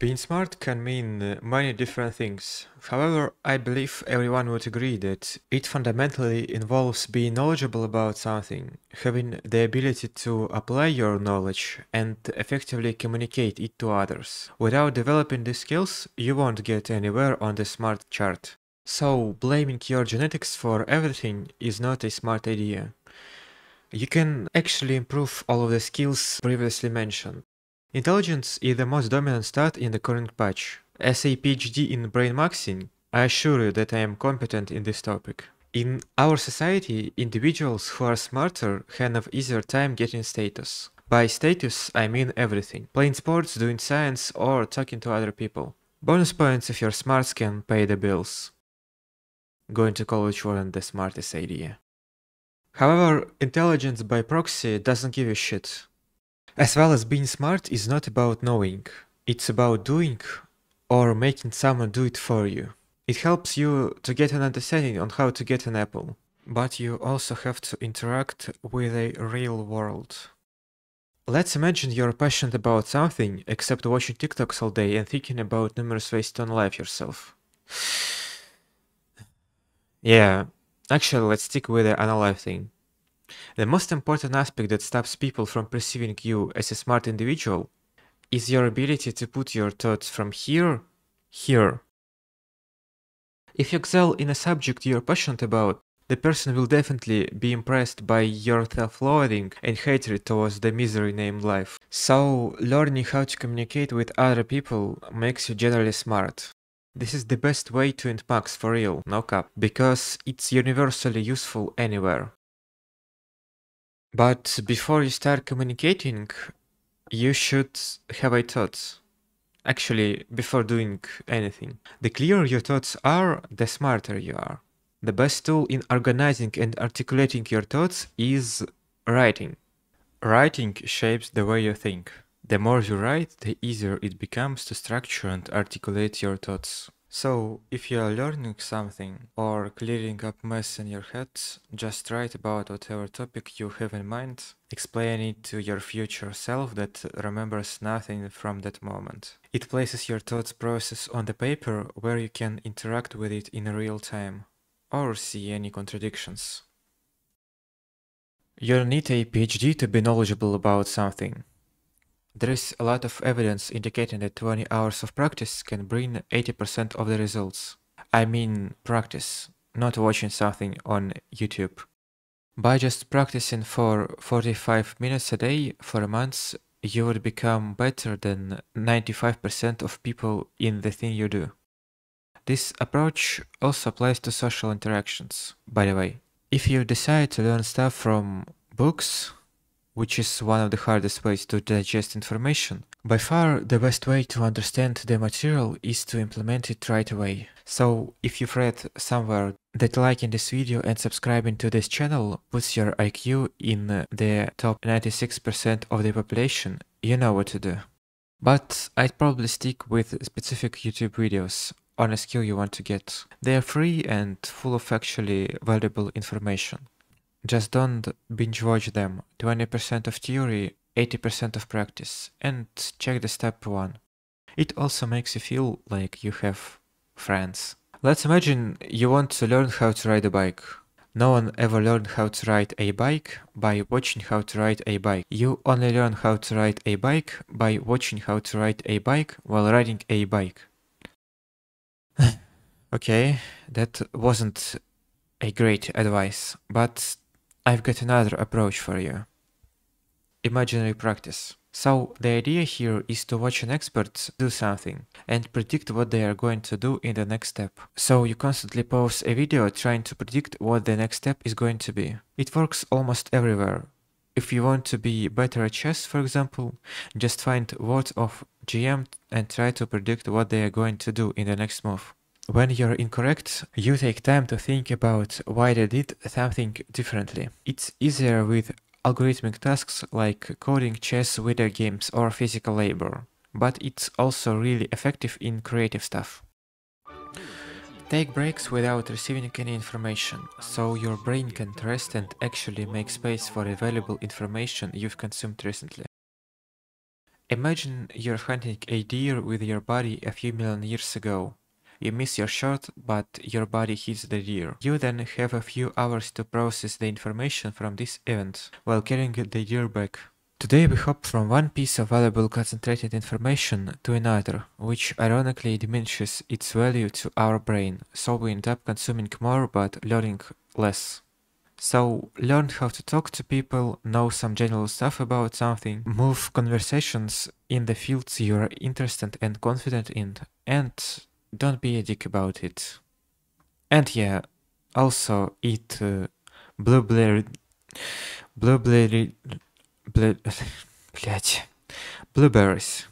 Being smart can mean many different things. However, I believe everyone would agree that it fundamentally involves being knowledgeable about something, having the ability to apply your knowledge and effectively communicate it to others. Without developing these skills, you won't get anywhere on the smart chart. So, blaming your genetics for everything is not a smart idea. You can actually improve all of the skills previously mentioned. Intelligence is the most dominant stat in the current patch. As a PhD in brain maxing, I assure you that I am competent in this topic. In our society, individuals who are smarter have easier time getting status. By status, I mean everything. Playing sports, doing science, or talking to other people. Bonus points if your smarts can pay the bills. Going to college wasn't the smartest idea. However, intelligence by proxy doesn't give a shit. As well as being smart is not about knowing, it's about doing or making someone do it for you. It helps you to get an understanding on how to get an apple, but you also have to interact with a real world. Let's imagine you're passionate about something except watching TikToks all day and thinking about numerous ways to unalive yourself. Yeah, actually let's stick with the unalive thing. The most important aspect that stops people from perceiving you as a smart individual is your ability to put your thoughts from here. If you excel in a subject you're passionate about, the person will definitely be impressed by your self-loathing and hatred towards the misery named life. So, learning how to communicate with other people makes you generally smart. This is the best way to end max for real, no cap, because it's universally useful anywhere. But before you start communicating, you should have a thought. Actually, before doing anything. The clearer your thoughts are, the smarter you are. The best tool in organizing and articulating your thoughts is writing. Writing shapes the way you think. The more you write, the easier it becomes to structure and articulate your thoughts. So, if you are learning something or clearing up mess in your head, just write about whatever topic you have in mind, explain it to your future self that remembers nothing from that moment. It places your thoughts process on the paper where you can interact with it in real time, or see any contradictions. You don't need a PhD to be knowledgeable about something. There is a lot of evidence indicating that 20 hours of practice can bring 80% of the results. I mean practice, not watching something on YouTube. By just practicing for 45 minutes a day for months, you would become better than 95% of people in the thing you do. This approach also applies to social interactions, by the way. If you decide to learn stuff from books, which is one of the hardest ways to digest information, by far the best way to understand the material is to implement it right away. So if you've read somewhere that liking this video and subscribing to this channel puts your IQ in the top 96% of the population, you know what to do. But I'd probably stick with specific YouTube videos on a skill you want to get. They are free and full of actually valuable information. Just don't binge watch them. 20% of theory, 80% of practice, and check the step 1. It also makes you feel like you have friends. Let's imagine you want to learn how to ride a bike. No one ever learned how to ride a bike by watching how to ride a bike. You only learn how to ride a bike by watching how to ride a bike while riding a bike. Okay, that wasn't a great advice, but I've got another approach for you. Imaginary practice. So the idea here is to watch an expert do something and predict what they are going to do in the next step. So you constantly pause a video trying to predict what the next step is going to be. It works almost everywhere. If you want to be better at chess, for example, just find words of GM and try to predict what they are going to do in the next move. When you're incorrect, you take time to think about why they did something differently. It's easier with algorithmic tasks like coding, chess, video games, or physical labor, but it's also really effective in creative stuff. Take breaks without receiving any information, so your brain can rest and actually make space for the valuable information you've consumed recently. Imagine you're hunting a deer with your body a few million years ago. You miss your shot, but your body hits the deer. You then have a few hours to process the information from this event while carrying the deer back. Today we hop from one piece of valuable concentrated information to another, which ironically diminishes its value to our brain, so we end up consuming more but learning less. So learn how to talk to people, know some general stuff about something, move conversations in the fields you are interested and confident in, and don't be a dick about it. And yeah, also eat blueberry, blueberry, blue, блять, blueberries.